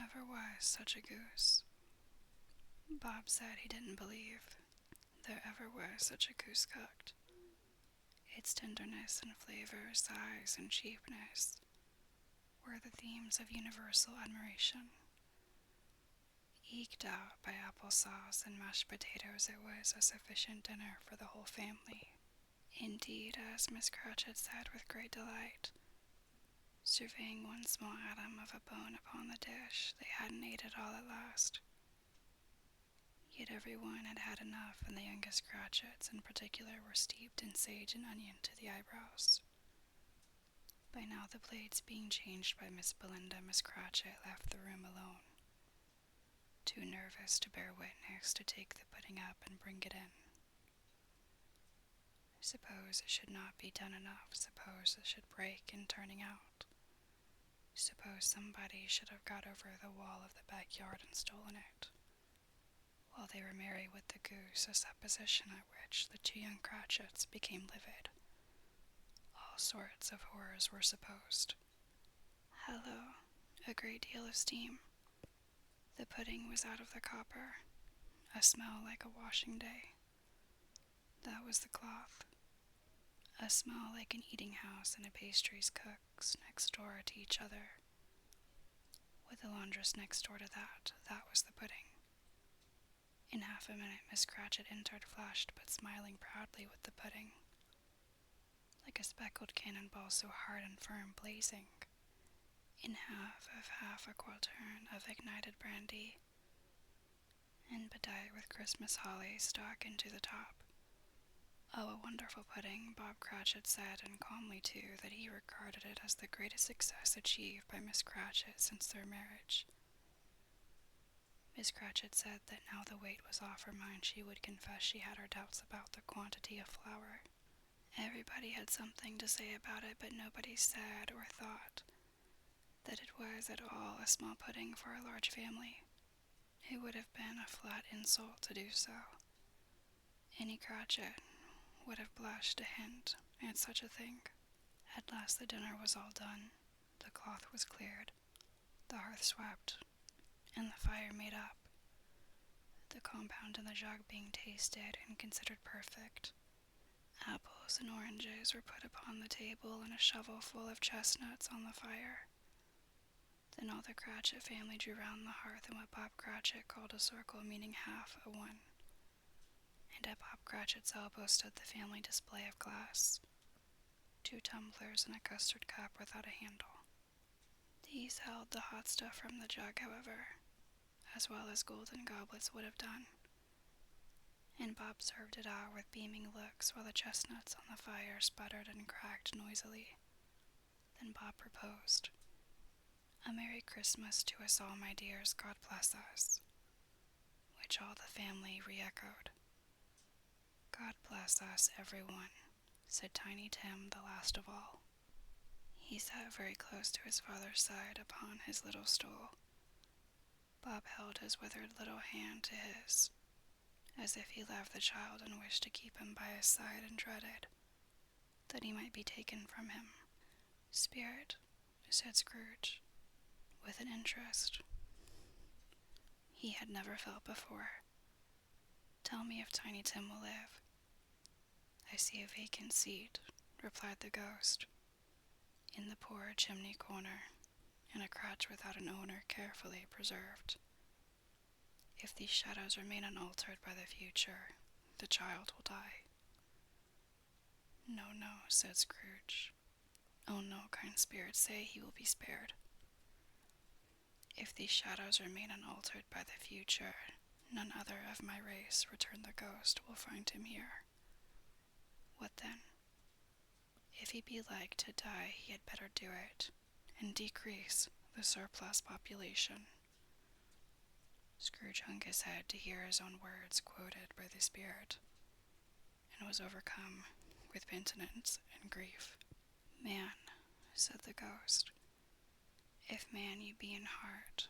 ever was such a goose. Bob said he didn't believe there ever was such a goose cooked. Its tenderness and flavor, size and cheapness were the themes of universal admiration. Eked out by applesauce and mashed potatoes, it was a sufficient dinner for the whole family. Indeed, as Miss Cratchit said with great delight, surveying one small atom of a bone upon the dish, they hadn't ate it all at last. Yet every one had had enough, and the youngest Cratchits in particular were steeped in sage and onion to the eyebrows. By now the plates being changed by Miss Belinda, Miss Cratchit left the room alone, too nervous to bear witness to take the pudding up and bring it in. Suppose it should not be done enough, suppose it should break in turning out. Suppose somebody should have got over the wall of the backyard and stolen it. While they were merry with the goose, a supposition at which the two young Cratchits became livid. All sorts of horrors were supposed. Hallo, a great deal of steam. The pudding was out of the copper, a smell like a washing day. That was the cloth. A smell like an eating house and a pastry's cook's next door to each other. With the laundress next door to that was the pudding. In half a minute, Miss Cratchit entered, flushed but smiling proudly with the pudding, like a speckled cannonball so hard and firm, blazing, in half a quartern of ignited brandy, and bedight with Christmas holly stuck into the top. Oh, a wonderful pudding, Bob Cratchit said, and calmly too, that he regarded it as the greatest success achieved by Miss Cratchit since their marriage. Miss Cratchit said that now the weight was off her mind, she would confess she had her doubts about the quantity of flour. Everybody had something to say about it, but nobody said or thought that it was at all a small pudding for a large family. It would have been a flat insult to do so. Any Cratchit would have blushed to hint at such a thing. At last the dinner was all done. The cloth was cleared, the hearth swept, and the fire made up, the compound in the jug being tasted and considered perfect. Apples and oranges were put upon the table, and a shovel full of chestnuts on the fire. Then all the Cratchit family drew round the hearth in what Bob Cratchit called a circle, meaning half a one. And at Bob Cratchit's elbow stood the family display of glass, 2 tumblers and a custard cup without a handle. These held the hot stuff from the jug, however, as well as golden goblets would have done, and Bob served it out with beaming looks while the chestnuts on the fire sputtered and cracked noisily. Then Bob proposed, "A Merry Christmas to us all, my dears, God bless us," which all the family re-echoed. "God bless us, everyone," said Tiny Tim, the last of all. He sat very close to his father's side upon his little stool. Bob held his withered little hand to his, as if he loved the child and wished to keep him by his side, and dreaded that he might be taken from him. "Spirit," said Scrooge, with an interest he had never felt before, "tell me if Tiny Tim will live." "I see a vacant seat," replied the ghost, "in the poor chimney corner, and a crutch without an owner carefully preserved. If these shadows remain unaltered by the future, the child will die." "No, no," said Scrooge. "Oh no, kind spirit, say he will be spared." "If these shadows remain unaltered by the future, none other of my race," returned the ghost, "will find him here." "What then?" "If he be like to die, he had better do it, and decrease the surplus population." Scrooge hung his head to hear his own words quoted by the spirit, and was overcome with penitence and grief. "Man," said the ghost, "if man you be in heart,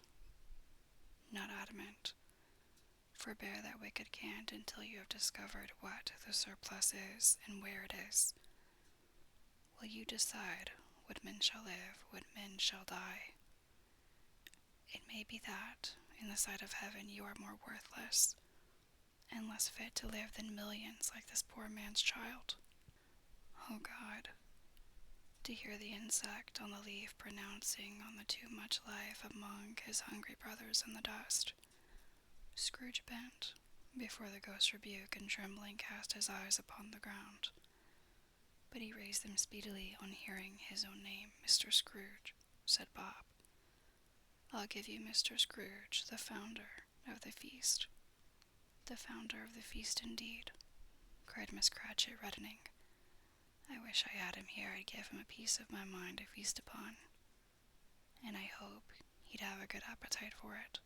not adamant, forbear that wicked cant until you have discovered what the surplus is and where it is. Will you decide what men shall live, what men shall die? It may be that, in the sight of heaven, you are more worthless, and less fit to live than millions like this poor man's child. Oh God, to hear the insect on the leaf pronouncing on the too much life among his hungry brothers in the dust. Scrooge bent before the ghost's rebuke and trembling cast his eyes upon the ground. But he raised them speedily on hearing his own name. "Mr. Scrooge," said Bob. "I'll give you Mr. Scrooge, the founder of the feast." "The founder of the feast, indeed," cried Miss Cratchit, reddening. "I wish I had him here. I'd give him a piece of my mind to feast upon. And I hope he'd have a good appetite for it."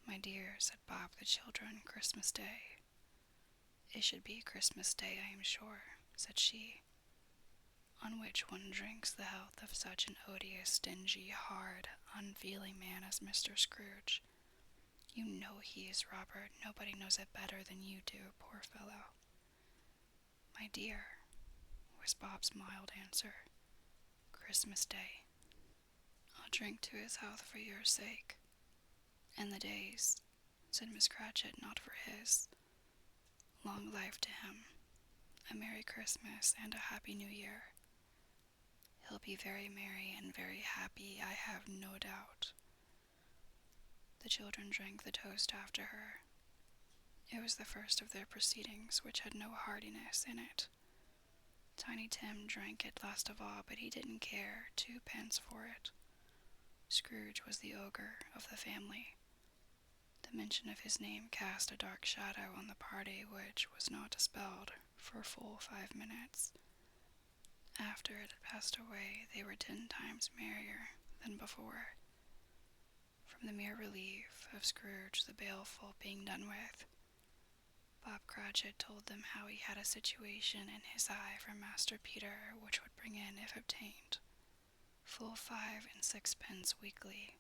"My dear," said Bob, "the children, Christmas Day." "It should be Christmas Day, I am sure," said she, "on which one drinks the health of such an odious, stingy, hard, unfeeling man as Mr. Scrooge. You know he is, Robert. Nobody knows it better than you do, poor fellow." "My dear," was Bob's mild answer, "Christmas Day. I'll drink to his health for your sake." "And the day's," said Miss Cratchit, "not for his. Long life to him, a Merry Christmas and a Happy New Year. He'll be very merry and very happy, I have no doubt." The children drank the toast after her. It was the first of their proceedings which had no heartiness in it. Tiny Tim drank it last of all, but he didn't care 2 pence for it. Scrooge was the ogre of the family. The mention of his name cast a dark shadow on the party, which was not dispelled for full 5 minutes. After it had passed away, they were 10 times merrier than before, from the mere relief of Scrooge the baleful being done with. Bob Cratchit told them how he had a situation in his eye for Master Peter, which would bring in, if obtained, full 5 and 6 pence weekly.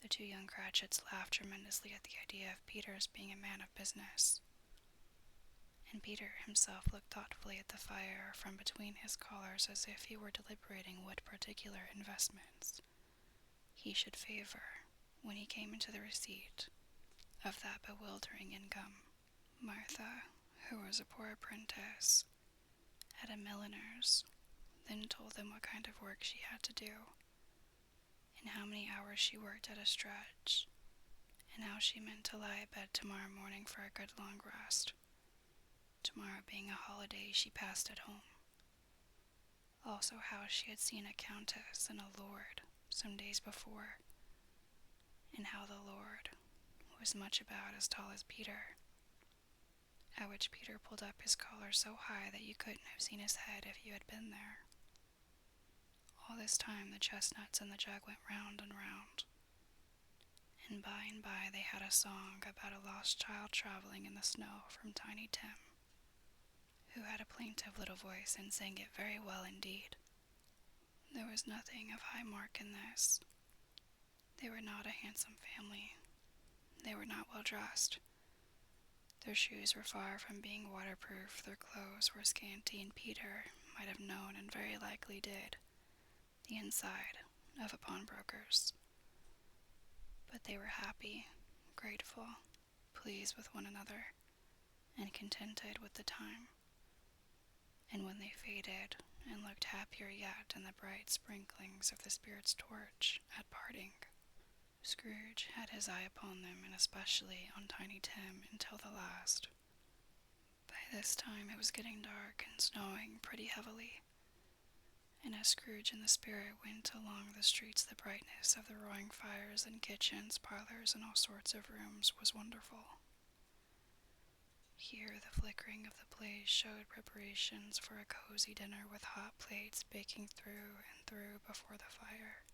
The 2 young Cratchits laughed tremendously at the idea of Peter's being a man of business, and Peter himself looked thoughtfully at the fire from between his collars as if he were deliberating what particular investments he should favor when he came into the receipt of that bewildering income. Martha, who was a poor apprentice at a milliner's, then told them what kind of work she had to do, and how many hours she worked at a stretch, and how she meant to lie abed tomorrow morning for a good long rest. Tomorrow being a holiday, she passed at home. Also how she had seen a countess and a lord some days before, and how the lord was much about as tall as Peter, at which Peter pulled up his collar so high that you couldn't have seen his head if you had been there. All this time the chestnuts in the jug went round and round, and by they had a song about a lost child traveling in the snow from Tiny Tim, who had a plaintive little voice and sang it very well indeed. There was nothing of high mark in this. They were not a handsome family. They were not well dressed. Their shoes were far from being waterproof, their clothes were scanty, and Peter might have known, and very likely did, the inside of a pawnbroker's. But they were happy, grateful, pleased with one another, and contented with the time. And when they faded, and looked happier yet in the bright sprinklings of the spirit's torch at parting, Scrooge had his eye upon them, and especially on Tiny Tim, until the last. By this time it was getting dark and snowing pretty heavily, and as Scrooge and the spirit went along the streets, the brightness of the roaring fires in kitchens, parlors, and all sorts of rooms was wonderful. Here the flickering of the blaze showed preparations for a cozy dinner with hot plates baking through and through before the fire,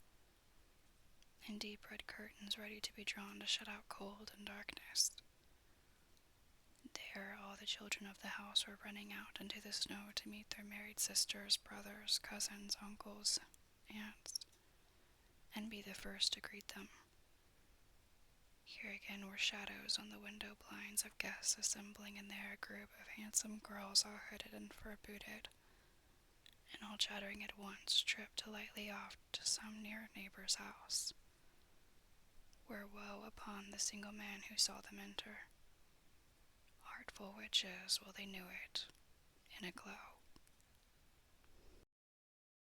and deep red curtains ready to be drawn to shut out cold and darkness. There all the children of the house were running out into the snow to meet their married sisters, brothers, cousins, uncles, aunts, and be the first to greet them. Here again were shadows on the window blinds of guests assembling, and there a group of handsome girls, all hooded and fur-booted, and all chattering at once, tripped lightly off to some near neighbor's house. were woe upon the single man who saw them enter. Artful witches, well they knew it, in a glow.